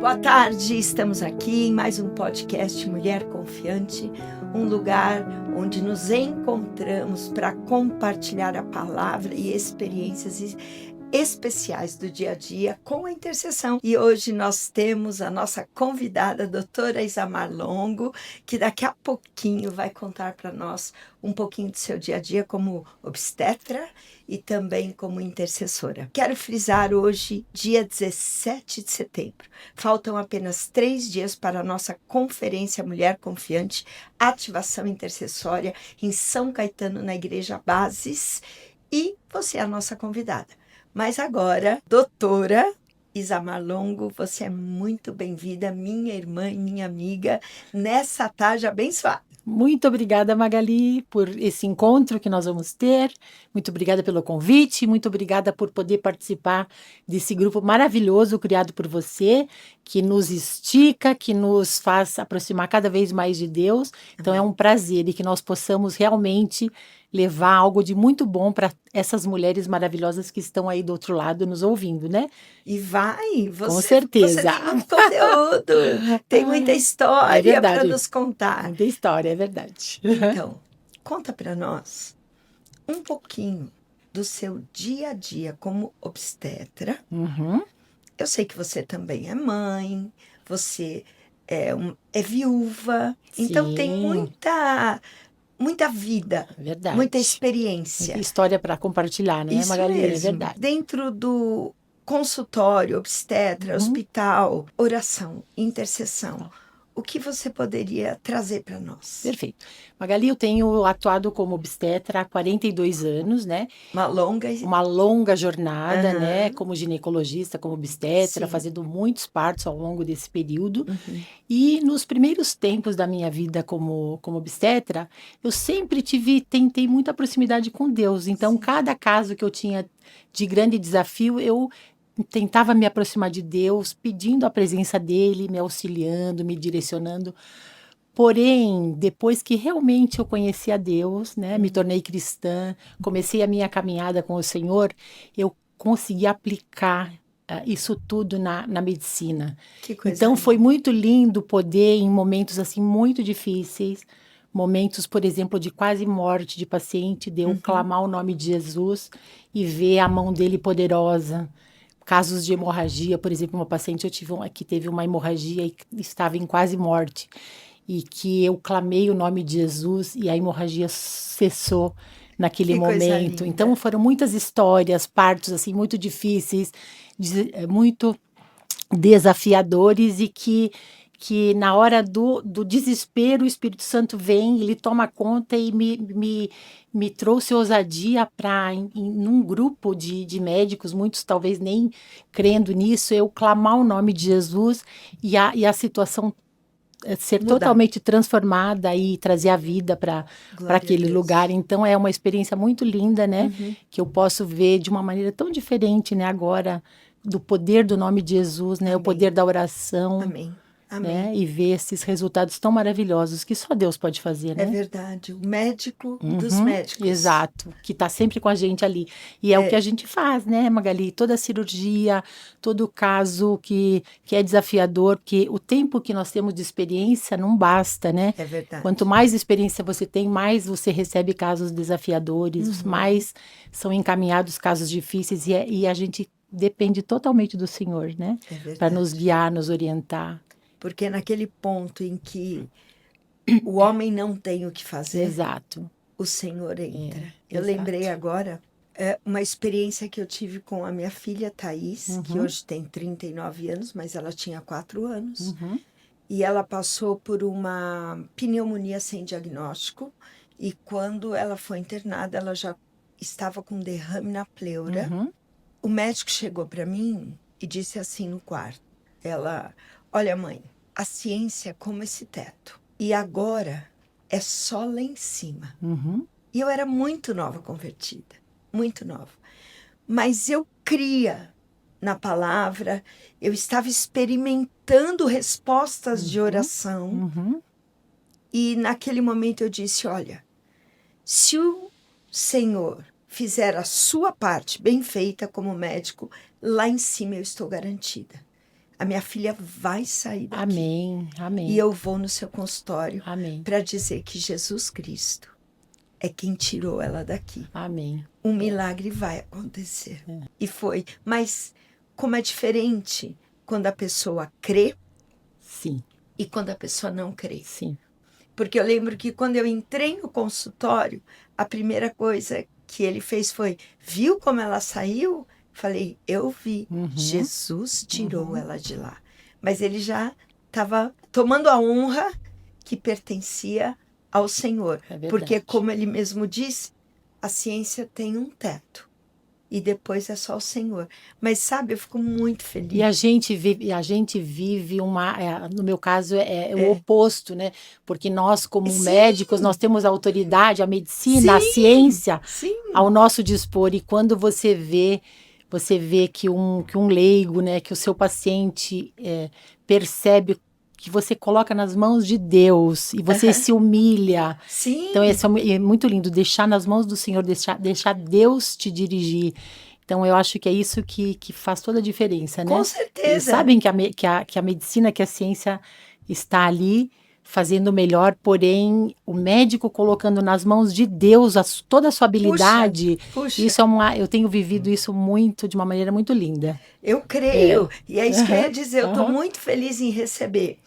Boa tarde, estamos aqui em mais um podcast Mulher Confiante, um lugar onde nos encontramos para compartilhar a palavra e experiências especiais do dia a dia com a intercessão. E hoje nós temos a nossa convidada, a doutora Isamar Longo, que daqui a pouquinho vai contar para nós um pouquinho do seu dia a dia como obstetra e também como intercessora. Quero frisar hoje, dia 17 de setembro. Faltam apenas 3 dias para a nossa Conferência Mulher Confiante, Ativação Intercessória, em São Caetano, na Igreja Bases, e você é a nossa convidada. Mas agora, doutora Isamar Longo, você é muito bem-vinda, minha irmã e minha amiga, nessa tarde abençoada. Muito obrigada, Magali, por esse encontro que nós vamos ter. Muito obrigada pelo convite, muito obrigada por poder participar desse grupo maravilhoso criado por você, que nos estica, que nos faz aproximar cada vez mais de Deus. Então é um prazer e que nós possamos realmente levar algo de muito bom para essas mulheres maravilhosas que estão aí do outro lado nos ouvindo, né? E vai, Com certeza. Você tem muito conteúdo, tem muita história para nos contar. Muita história, é verdade. Então, conta para nós um pouquinho do seu dia a dia como obstetra. Eu sei que você também é mãe, você é viúva, Sim. Então tem muita vida, Verdade. muita experiência. Muita história para compartilhar, né, Isso Magali? mesmo. É verdade. Dentro do consultório, obstetra, hospital, oração, intercessão, o que você poderia trazer para nós? Perfeito. Magali, eu tenho atuado como obstetra há 42 anos, né? Uma longa jornada, né? Como ginecologista, como obstetra, fazendo muitos partos ao longo desse período. E nos primeiros tempos da minha vida como obstetra, eu sempre tentei muita proximidade com Deus. Então, cada caso que eu tinha de grande desafio, eu tentava me aproximar de Deus, pedindo a presença dele, me auxiliando, me direcionando. Porém, depois que realmente eu conheci a Deus, né, me tornei cristã, comecei a minha caminhada com o Senhor, eu consegui aplicar isso tudo na medicina. Que coisa Então, linda. foi muito lindo poder, em momentos assim muito difíceis, momentos, por exemplo, de quase morte de paciente, de eu clamar o nome de Jesus e ver a mão dele poderosa. Casos de hemorragia, por exemplo, uma paciente que teve uma hemorragia e estava em quase morte, e que eu clamei o nome de Jesus e a hemorragia cessou naquele Que coisa momento. linda. Então foram muitas histórias, partos assim muito difíceis, muito desafiadores, e que na hora do desespero o Espírito Santo vem, ele toma conta e me trouxe ousadia para, num grupo de médicos, muitos talvez nem crendo nisso, eu clamar o nome de Jesus e a situação ser Mudar. totalmente transformada e trazer a vida para Glória a aquele Deus. lugar. Então é uma experiência muito linda, né? Que eu posso ver de uma maneira tão diferente, né? Agora, do poder do nome de Jesus, né? Amém. O poder da oração. Amém. Amém. Né? E ver esses resultados tão maravilhosos que só Deus pode fazer, né? É verdade. O médico dos médicos. Exato, que está sempre com a gente ali. E é o que a gente faz, né, Magali? Toda cirurgia, todo caso que é desafiador, porque o tempo que nós temos de experiência não basta, né? É verdade. Quanto mais experiência você tem, mais você recebe casos desafiadores, mais são encaminhados casos difíceis, e a gente depende totalmente do Senhor, né? É verdade. Para nos guiar, nos orientar. Porque naquele ponto em que o homem não tem o que fazer, Exato. o Senhor entra. Eu exato. lembrei agora uma experiência que eu tive com a minha filha Thaís, que hoje tem 39 anos, mas ela tinha 4 anos. E ela passou por uma pneumonia sem diagnóstico. E quando ela foi internada, ela já estava com derrame na pleura. O médico chegou para mim e disse assim no quarto. Olha, mãe, a ciência é como esse teto. E agora é só lá em cima. E eu era muito nova convertida, muito nova. Mas eu cria na palavra, eu estava experimentando respostas de oração. E naquele momento eu disse, olha, se o Senhor fizer a sua parte bem feita como médico, lá em cima eu estou garantida. a minha filha vai sair daqui. Amém, E amém, eu vou no seu consultório amém, para dizer que Jesus Cristo é quem tirou ela daqui. amém. Um milagre vai acontecer. É. E foi. Mas como é diferente quando a pessoa crê Sim, e quando a pessoa não crê. sim. Porque eu lembro que quando eu entrei no consultório, a primeira coisa que ele fez foi: viu como ela saiu? Falei: eu vi. Uhum, Jesus tirou uhum. ela de lá. Mas ele já estava tomando a honra que pertencia ao Senhor. É Porque, verdade. como ele mesmo disse, a ciência tem um teto. E depois é só o Senhor. Mas sabe, eu fico muito E feliz. a gente vive no meu caso, é o oposto, né? Porque nós, como Sim, médicos, nós temos a autoridade, a medicina, a sim, ciência sim. ao nosso dispor. E quando você vê que um leigo, né, que o seu paciente percebe que você coloca nas mãos de Deus e você Aham. se humilha. Então, Sim, esse é muito lindo, deixar nas mãos do Senhor, deixar Deus te dirigir. Então, eu acho que é isso que faz toda a diferença, com né? Eles certeza. sabem que a medicina, que a ciência está ali fazendo o melhor, porém, o médico colocando nas mãos de Deus toda a sua Puxa, habilidade, puxa, isso eu tenho vivido isso muito, de uma maneira muito linda. eu É. creio. E é isso que eu Aham, ia dizer. Eu estou aham, muito feliz em receber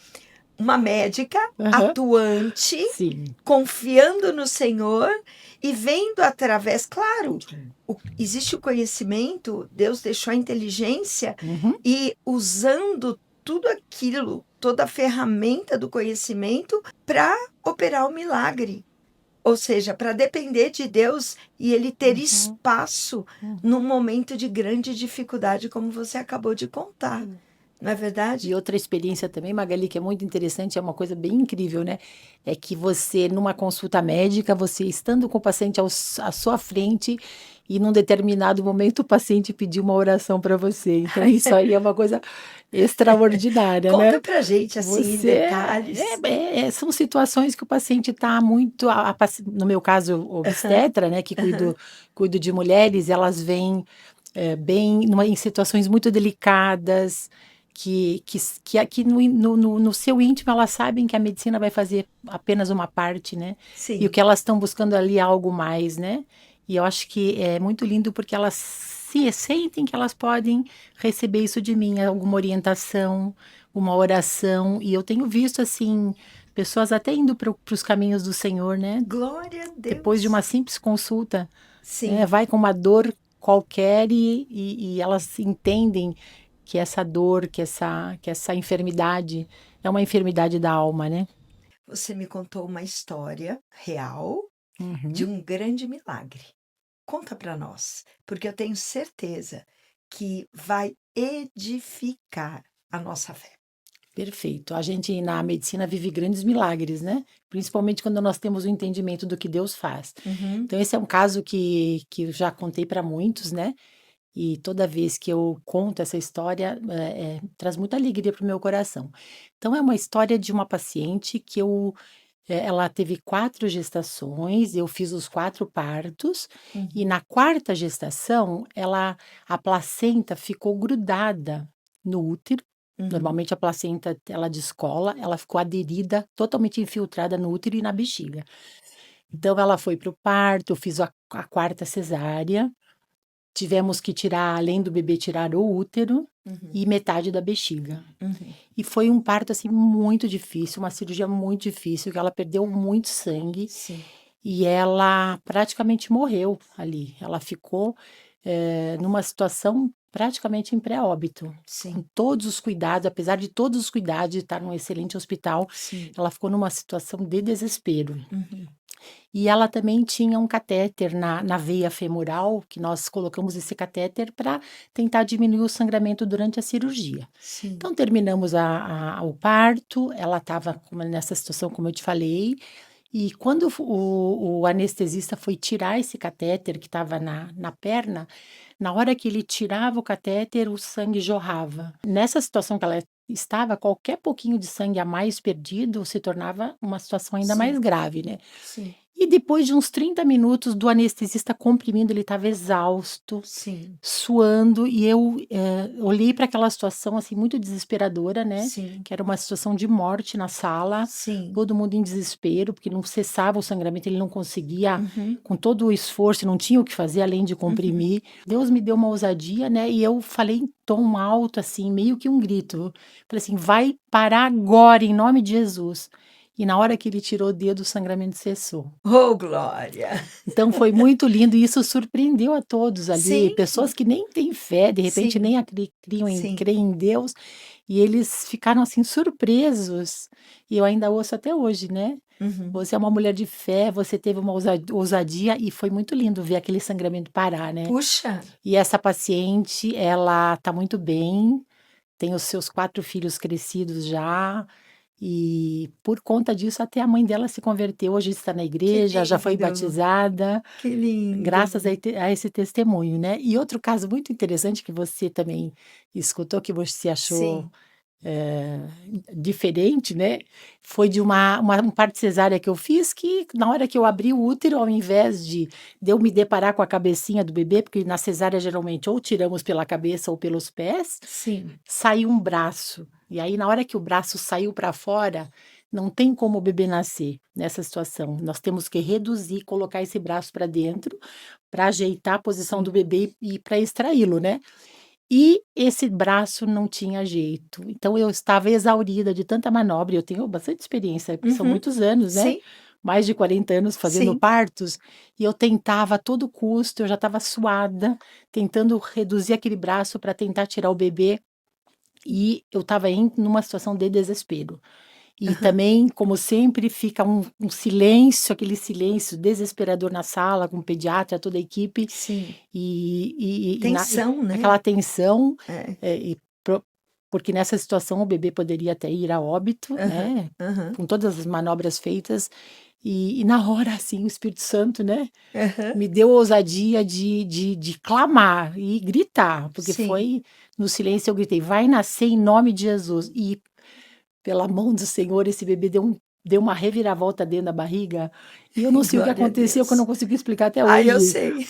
uma médica aham. atuante, Sim. confiando no Senhor e vendo através, claro, existe o conhecimento, Deus deixou a inteligência Uhum. e usando tudo aquilo, toda a ferramenta do conhecimento para operar o milagre. Ou seja, para depender de Deus e ele ter Uhum. espaço Uhum. num momento de grande dificuldade, como você acabou de contar. Não é verdade? E outra experiência também, Magali, que é muito interessante, é uma coisa bem incrível, né? É que você, numa consulta médica, você estando com o paciente à sua frente e num determinado momento o paciente pediu uma oração para você. Então, isso aí é uma coisa extraordinária, Conta né? pra gente assim em Você detalhes. são situações que o paciente está muito, no meu caso, Aham, obstetra, né, que aham. cuido de mulheres, elas vêm bem em situações muito delicadas, que aqui no seu íntimo elas sabem que a medicina vai fazer apenas uma parte, né? E o Sim, que elas estão buscando ali é algo mais, né? E eu acho que é muito lindo porque elas se sentem que elas podem receber isso de mim, alguma orientação, uma oração. E eu tenho visto, assim, pessoas até indo para os caminhos do Senhor, né? glória a Depois de uma Deus. simples consulta, né? Sim, Vai com uma dor qualquer e elas entendem que essa dor, que essa enfermidade é uma enfermidade da alma, né? você me contou uma história real de Uhum. um grande milagre. Conta para nós, porque eu tenho certeza que vai edificar a nossa fé. Perfeito. A gente na medicina vive grandes milagres, né? Principalmente quando nós temos o entendimento do que Deus faz. Uhum. Então, esse é um caso que eu já contei para muitos, né? E toda vez que eu conto essa história, traz muita alegria para o meu coração. Então, é uma história de uma paciente ela teve 4 gestações, eu fiz os 4 partos, e Uhum. na quarta gestação, a placenta ficou grudada no útero. Uhum. Normalmente a placenta, ela descola, ela ficou aderida, totalmente infiltrada no útero e na bexiga. Então ela foi para o parto, eu fiz a quarta cesárea, tivemos que tirar, além do bebê, tirar o útero Uhum. e metade da bexiga. Uhum. E foi um parto, assim, muito difícil, uma cirurgia muito difícil, que ela perdeu muito sangue Sim, e ela praticamente morreu ali. Ela ficou, numa situação praticamente em pré-óbito, com sim, todos os cuidados, apesar de todos os cuidados, de estar num excelente hospital, sim. ela ficou numa situação de desespero. Uhum. E ela também tinha um catéter na veia femoral, que nós colocamos esse catéter para tentar diminuir o sangramento durante a cirurgia. Sim, Então terminamos o parto, ela estava nessa situação como eu te falei, e quando o anestesista foi tirar esse catéter que estava na perna, na hora que ele tirava o catéter, o sangue jorrava. Nessa situação que ela estava, qualquer pouquinho de sangue a mais perdido se tornava uma situação ainda mais sim, grave, né. sim. E depois de uns 30 minutos do anestesista comprimindo, ele estava exausto, Sim, suando, e eu olhei para aquela situação assim muito desesperadora, né? sim, Que era uma situação de morte na sala, sim. todo mundo em desespero, porque não cessava o sangramento, ele não conseguia, Uhum, com todo o esforço, não tinha o que fazer além de uhum. comprimir. Deus me deu uma ousadia, né? E eu falei em tom alto, assim, meio que um grito. Falei assim: vai parar agora, em nome de Jesus. E na hora que ele tirou o dedo, o sangramento cessou. Oh, glória! Então foi muito lindo e isso surpreendeu a todos ali, Sim, pessoas que nem têm fé, de repente sim, nem sim. creem em Deus, e eles ficaram assim surpresos. E eu ainda ouço até hoje, né? Uhum. Você é uma mulher de fé, você teve uma ousadia e foi muito lindo ver aquele sangramento parar, né? Puxa, E essa paciente, ela tá muito bem, tem os seus 4 filhos crescidos já, e por conta disso até a mãe dela se converteu, hoje está na que igreja, já foi lindo, batizada, que lindo. graças a esse testemunho, né. E outro caso muito interessante que você também escutou, que você achou, Sim. eh, diferente, né, foi de um parto cesárea que eu fiz, que na hora que eu abri o útero, ao invés de eu me deparar com a cabecinha do bebê, porque na cesárea geralmente ou tiramos pela cabeça ou pelos pés, Sim. saiu um braço. E aí na hora que o braço saiu para fora, não tem como o bebê nascer nessa situação. Nós temos que reduzir, colocar esse braço para dentro, para ajeitar a posição do Sim. bebê e para extraí-lo, né. E esse braço não tinha jeito. Então eu estava exaurida de tanta manobra, e eu tenho bastante experiência, porque são Uhum. muitos anos, né, Sim, mais de 40 anos fazendo sim. partos, e eu tentava a todo custo, eu já estava suada, tentando reduzir aquele braço para tentar tirar o bebê, e eu estava em numa situação de desespero. E Aham. também, como sempre, fica um silêncio, aquele silêncio desesperador na sala, com o pediatra, toda a equipe, Sim. e Tensão, né? aquela tensão, É. e porque nessa situação o bebê poderia até ir a óbito, Aham, né, aham, com todas as manobras feitas, e na hora, assim, o Espírito Santo, né, aham. me deu ousadia de clamar e gritar, porque Sim. foi no silêncio eu gritei: "Vai nascer em nome de Jesus", e pela mão do Senhor, esse bebê deu uma reviravolta dentro da barriga, e eu não sei o que Glória a aconteceu, que eu não Deus. consegui explicar até Ai, eu hoje. sei.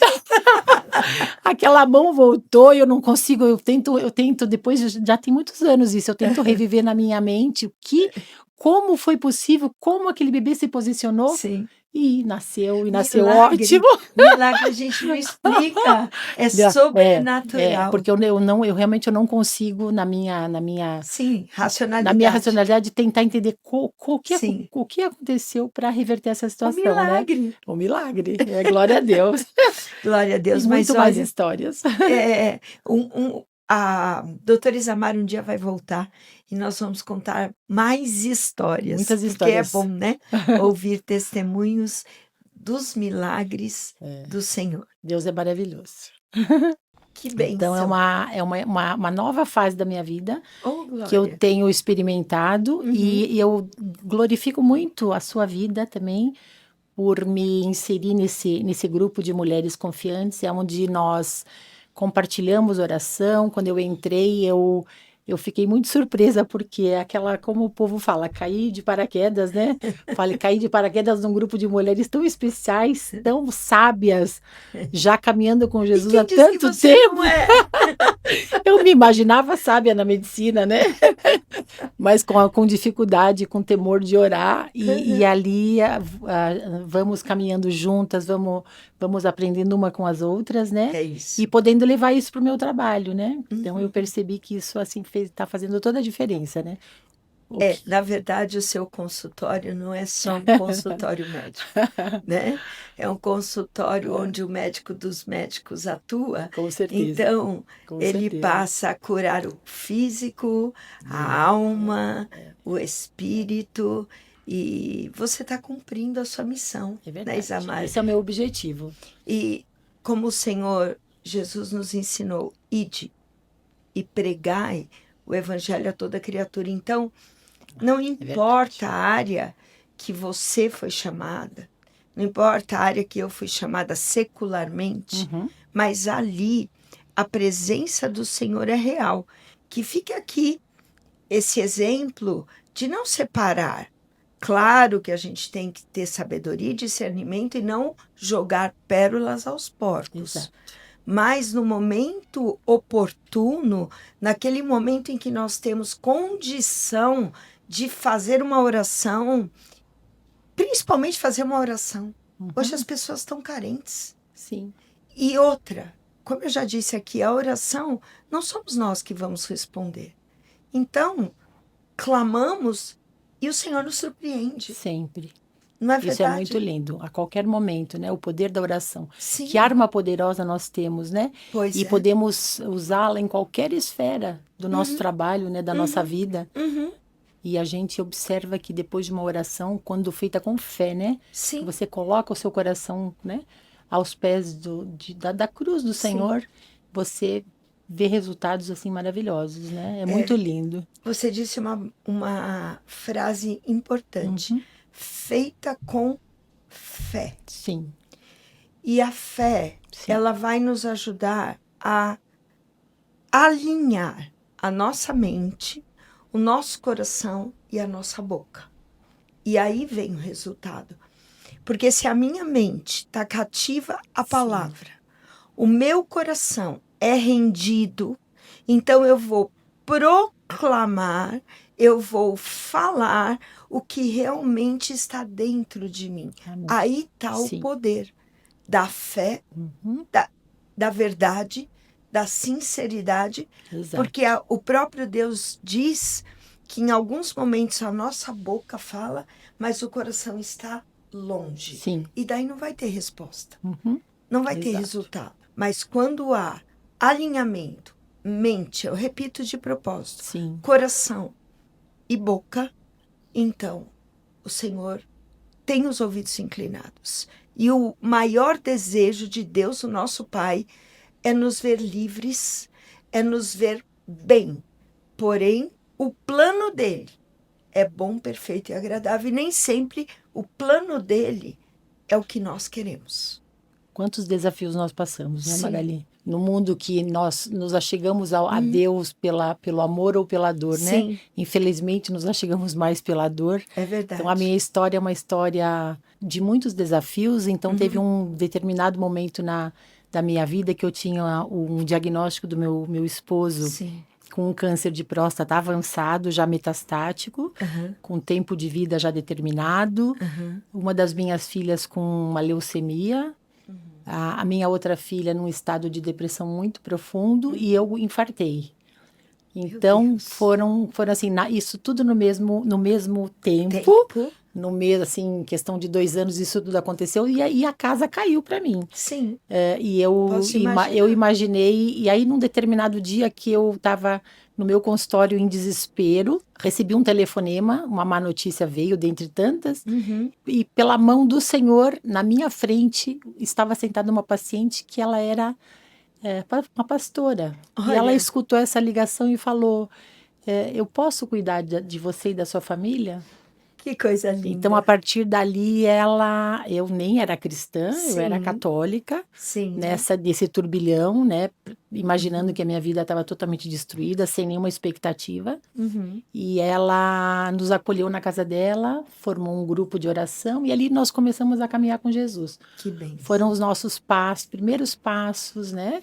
Aquela mão voltou e eu não consigo, eu tento depois já tem muitos anos isso, eu tento reviver na minha mente como foi possível, como aquele bebê se posicionou, Sim. e nasceu Milagre, ótimo. milagre a gente não explica, é sobrenatural. Porque eu realmente eu não consigo Sim, na minha racionalidade. racionalidade tentar entender Sim, o que aconteceu para reverter essa o situação, né. milagre. O milagre, glória a Deus. Glória a E Deus, mas muito mais olha, histórias. a doutora Isamar um dia vai voltar e nós vamos contar mais histórias, Muitas porque é bom, histórias. né, ouvir testemunhos dos milagres É, do Senhor. Deus é maravilhoso. Que Então é bênção. uma nova fase da minha vida, Oh, que eu glória. tenho experimentado, Uhum. e eu glorifico muito a sua vida também, por me inserir nesse grupo de mulheres confiantes, é onde nós compartilhamos oração. Quando eu entrei, eu fiquei muito surpresa, porque é aquela, como o povo fala, caí de paraquedas, né? Falei, caí de paraquedas num grupo de mulheres tão especiais, tão sábias, já caminhando com E Jesus há quem disse que tanto você não tempo. é? Eu me imaginava sábia na medicina, né? Mas com dificuldade, com temor de orar, e ali vamos caminhando juntas, vamos aprendendo uma com as outras, né? É E isso. podendo levar isso para o meu trabalho, né? Então eu Uhum. percebi que isso assim está fazendo toda a diferença, né? O É, que na verdade, o seu consultório não é só um consultório médico, né? É um consultório onde o médico dos médicos atua, com certeza, então com ele certeza. passa a curar o físico, a É, alma, o espírito, e você está cumprindo a sua missão, é né, verdade. Isamar? Esse é o meu objetivo. E como o Senhor Jesus nos ensinou, ide e pregai o evangelho a toda criatura. Então, não É verdade. importa a área que você foi chamada, não importa a área que eu fui chamada secularmente, Uhum. mas ali a presença do Senhor é real. Que fique aqui esse exemplo de não separar, Claro que a gente tem que ter sabedoria e discernimento e não jogar pérolas aos porcos. Exato. Mas no momento oportuno, naquele momento em que nós temos condição de fazer uma oração, principalmente fazer uma oração. Hoje as pessoas estão carentes. Sim. E outra, como eu já disse aqui, a oração não somos nós que vamos responder. Então, clamamos e o Senhor nos surpreende. Sempre. Não é Isso verdade? é muito lindo. A qualquer momento, né? O poder da oração. Sim. Que arma poderosa nós temos, né? Pois E é. podemos usá-la em qualquer esfera do nosso trabalho, né? Da nossa vida. Uhum. E a gente observa que depois de uma oração, quando feita com fé, né? Sim. Você coloca o seu coração, né? Aos pés da cruz do Senhor, você vê resultados assim maravilhosos, né? É muito lindo. Você disse uma frase importante. Feita com fé. Sim. E a fé, Sim. ela vai nos ajudar a alinhar a nossa mente, o nosso coração e a nossa boca. E aí vem o resultado. Porque se a minha mente está cativa à palavra, o meu coração é rendido, então eu vou proclamar, eu vou falar o que realmente está dentro de mim. Amém. Aí está o Sim. poder da fé, da verdade, da sinceridade, Exato. porque o próprio Deus diz que em alguns momentos a nossa boca fala, mas o coração está longe. Sim. E daí não vai ter resposta, Uhum. não vai ter Exato. resultado. Mas quando há alinhamento, mente, eu repito de propósito, Sim. coração e boca, então o Senhor tem os ouvidos inclinados. E o maior desejo de Deus, o nosso Pai, é nos ver livres, é nos ver bem. Porém, o plano dele é bom, perfeito e agradável. E nem sempre o plano dele é o que nós queremos. Quantos desafios nós passamos, né, Sim. Magali? No mundo que nós nos achegamos a Deus pelo amor ou pela dor, né? Sim. Infelizmente, nos achegamos mais pela dor. É verdade. Então, a minha história é uma história de muitos desafios. Então, teve um determinado momento da minha vida que eu tinha um diagnóstico do meu esposo Sim. com um câncer de próstata avançado, já metastático, com tempo de vida já determinado. Uma das minhas filhas com uma leucemia. A minha outra filha num estado de depressão muito profundo e eu infartei. Então, foram assim, isso tudo no mesmo tempo. No mês, assim, questão de 2 anos, isso tudo aconteceu e a casa caiu para mim. Sim. E eu imaginei, e aí num determinado dia que eu estava no meu consultório em desespero, recebi um telefonema, uma má notícia veio, dentre tantas, e pela mão do Senhor, na minha frente, estava sentada uma paciente que ela era uma pastora. Olha. E ela escutou essa ligação e falou, eu posso cuidar de você e da sua família? Que coisa linda. Então, a partir dali, eu nem era cristã, eu era católica, Sim. desse turbilhão, né? Imaginando que a minha vida estava totalmente destruída, sem nenhuma expectativa. E ela nos acolheu na casa dela, formou um grupo de oração e ali nós começamos a caminhar com Jesus. Que bem. Foram os nossos primeiros passos, né?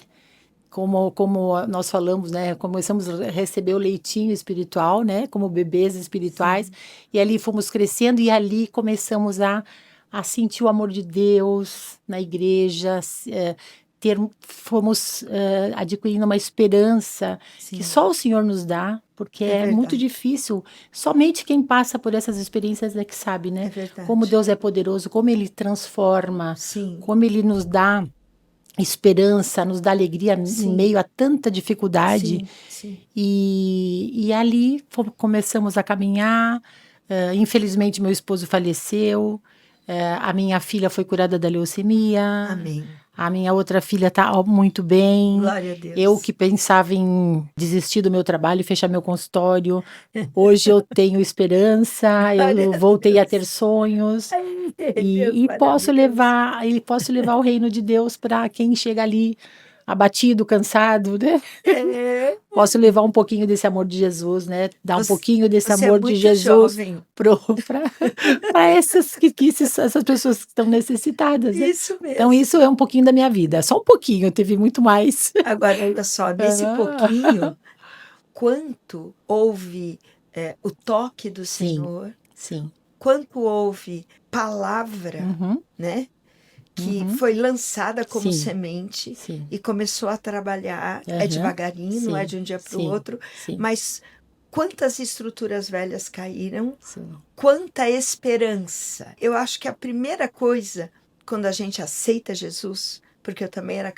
Como nós falamos, né? Começamos a receber o leitinho espiritual, né? Como bebês espirituais. E ali fomos crescendo e ali começamos a sentir o amor de Deus na igreja. Fomos adquirindo uma esperança que só o Senhor nos dá, porque é muito difícil. Somente quem passa por essas experiências é que sabe, né? É verdade. Como Deus é poderoso, como Ele transforma, como Ele nos dá esperança, nos dá alegria em meio a tanta dificuldade. E ali começamos a caminhar. Infelizmente, meu esposo faleceu. A minha filha foi curada da leucemia. Amém. A minha outra filha está muito bem. Glória a Deus. Eu que pensava em desistir do meu trabalho e fechar meu consultório. Hoje eu tenho esperança, eu voltei a ter sonhos. E posso levar o reino de Deus para quem chega ali abatido, cansado, né? É, Posso levar um pouquinho desse amor de Jesus, né? Dar um pouquinho desse você é amor de muito Jesus jovem. para essas pessoas que estão necessitadas, né? Isso Então, mesmo. isso é um pouquinho da minha vida. Só um pouquinho, teve muito mais. Agora, olha só, nesse Ah, pouquinho, quanto houve o toque do sim, Senhor, sim. quanto houve palavra, Uhum, né? Que uhum, foi lançada como sim, semente sim. e começou a trabalhar. É Aham, devagarinho, não é sim, de um dia para o sim, outro, sim, mas quantas estruturas velhas caíram, sim. quanta esperança. Eu acho que a primeira coisa, quando a gente aceita Jesus, porque eu também era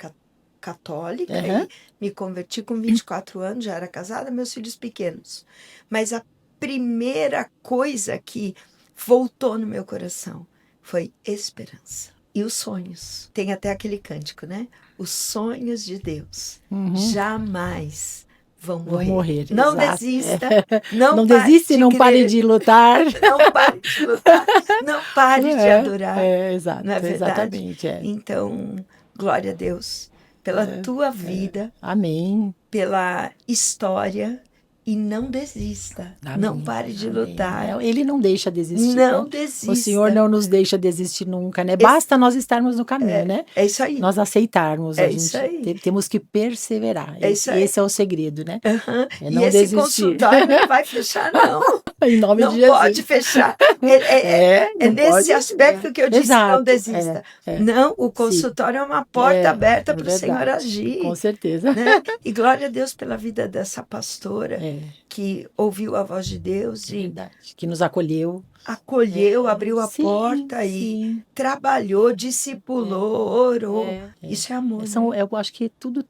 católica Aham, e me converti com 24 anos, já era casada, meus filhos pequenos. Mas a primeira coisa que voltou no meu coração foi esperança. E os sonhos. Tem até aquele cântico, né? Os sonhos de Deus uhum. jamais vão Vão morrer. morrer, Não exato. desista, não Não pare desiste, de não pare crer, de lutar. não pare de lutar, não pare de adorar, não é Exato, verdade? exatamente, é. Então, glória a Deus pela tua vida, Amém, pela história e não desista, não amém, pare de amém. lutar, Ele não deixa desistir, né? não O Senhor desista. não nos deixa desistir nunca, né? Esse- Basta nós estarmos no caminho, é, né? é isso aí, Nós aceitarmos, a é isso gente aí, temos que perseverar. é isso Esse aí. é o segredo, né? Aham. É E não esse desistir. consultório não vai fechar, não. Em nome de Não pode Jesus. fechar. É Não nesse pode. aspecto que eu disse: não Exato, desista. Não, o sim, consultório é uma porta aberta é para o Senhor verdade, com agir. certeza. Né? E glória a Deus pela vida dessa pastora É, que ouviu a voz de Deus é e verdade. Que nos acolheu. acolheu, abriu a Sim, porta e sim. trabalhou, É, discipulou, orou. é. Isso é amor, São, né? eu acho que tudo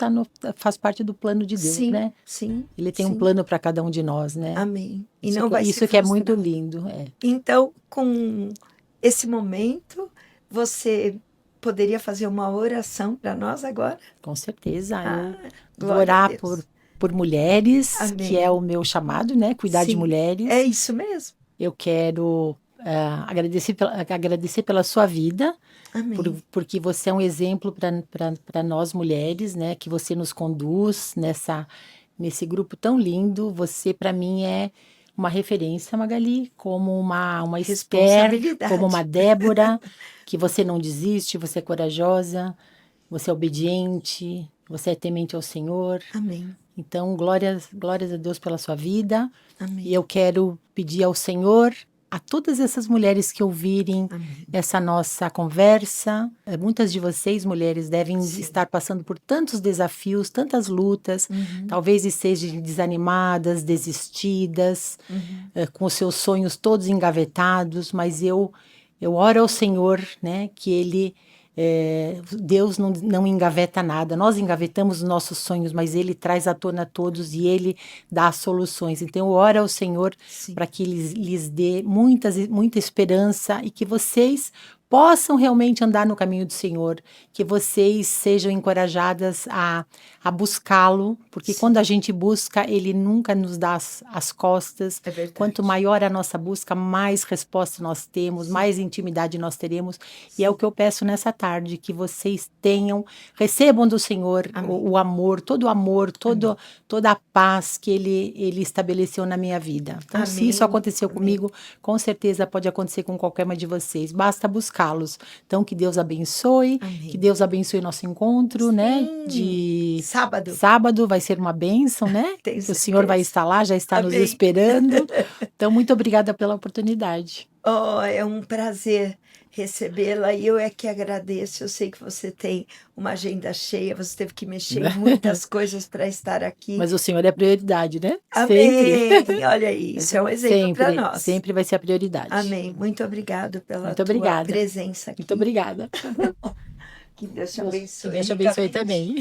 faz parte do plano de Deus, Sim, né? sim, Ele tem um sim. plano para cada um de nós, né? Amém. E Isso não que, vai se isso que é muito frustrar. lindo. É, Então, com esse momento, você poderia fazer uma oração para nós agora? com certeza. Eu Ah, vou glória a orar Deus. por mulheres, que é Amém. o meu chamado, né? Cuidar de Sim, é mulheres. isso mesmo. Eu quero agradecer pela sua vida, Amém. porque você é um exemplo para nós mulheres, né? Que você nos conduz nesse grupo tão lindo. Você, para mim, é uma referência, Magali, como uma Esther, como uma Responsabilidade. Débora, que você não desiste, você é corajosa, você é obediente, você é temente ao Senhor. Amém. Então, glórias a Deus pela sua vida. E Amém. eu quero pedir ao Senhor, a todas essas mulheres que ouvirem Amém. essa nossa conversa, muitas de vocês, mulheres, devem Sim. estar passando por tantos desafios, tantas lutas, Uhum. talvez estejam desanimadas, desistidas, Uhum. com os seus sonhos todos engavetados, mas eu oro ao Senhor, né, que Ele Deus não engaveta nada. Nós engavetamos os nossos sonhos, mas Ele traz à tona todos e Ele dá soluções. Então, eu oro ao Senhor Sim. para que Ele lhes dê muita esperança e que vocês possam realmente andar no caminho do Senhor, que vocês sejam encorajadas a buscá-lo, porque Sim. quando a gente busca, Ele nunca nos dá as costas. É verdade. Quanto maior a nossa busca, mais resposta nós temos, Sim. mais intimidade nós teremos. E Sim. é o que eu peço nessa tarde, que vocês recebam do Senhor o amor, toda a paz que Ele estabeleceu na minha vida. Então, se isso Amém. aconteceu Amém. comigo, com certeza pode acontecer com qualquer uma de vocês. Basta buscá-los. Então, que Deus abençoe, Amém. que Deus abençoe nosso encontro, né? Sim. De Sábado. sábado vai ser uma bênção, né? Tenho Que o Senhor vai certeza. estar lá, já está nos Amém. esperando. Então, muito obrigada pela oportunidade. Oh, é um prazer recebê-la e eu é que agradeço. Eu sei que você tem uma agenda cheia, você teve que mexer em muitas coisas para estar aqui. Mas o Senhor é a prioridade, né? Amém. Sempre. Olha aí, isso é um exemplo para Sempre, nós. sempre vai ser a prioridade. Amém. Muito obrigado pela Muito tua obrigada. presença aqui. Muito obrigada. Que Deus te Que abençoe. Deus te abençoe também.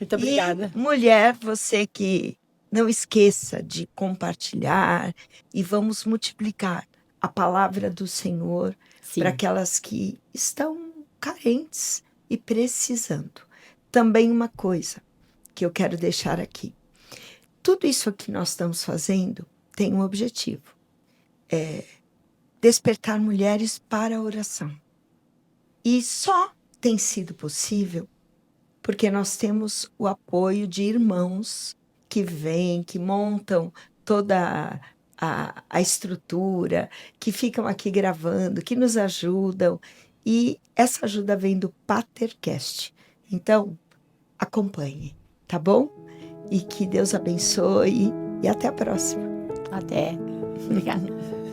Muito obrigada. E, mulher, você que não esqueça de compartilhar e vamos multiplicar a palavra do Senhor para Sim, aquelas que estão carentes e precisando. Também uma coisa que eu quero deixar aqui. Tudo isso que nós estamos fazendo tem um objetivo. É despertar mulheres para a oração. E só tem sido possível porque nós temos o apoio de irmãos que vêm, que montam toda a estrutura, que ficam aqui gravando, que nos ajudam. E essa ajuda vem do Patercast. Então, acompanhe, tá bom? E que Deus abençoe e até a próxima. Até. Obrigada.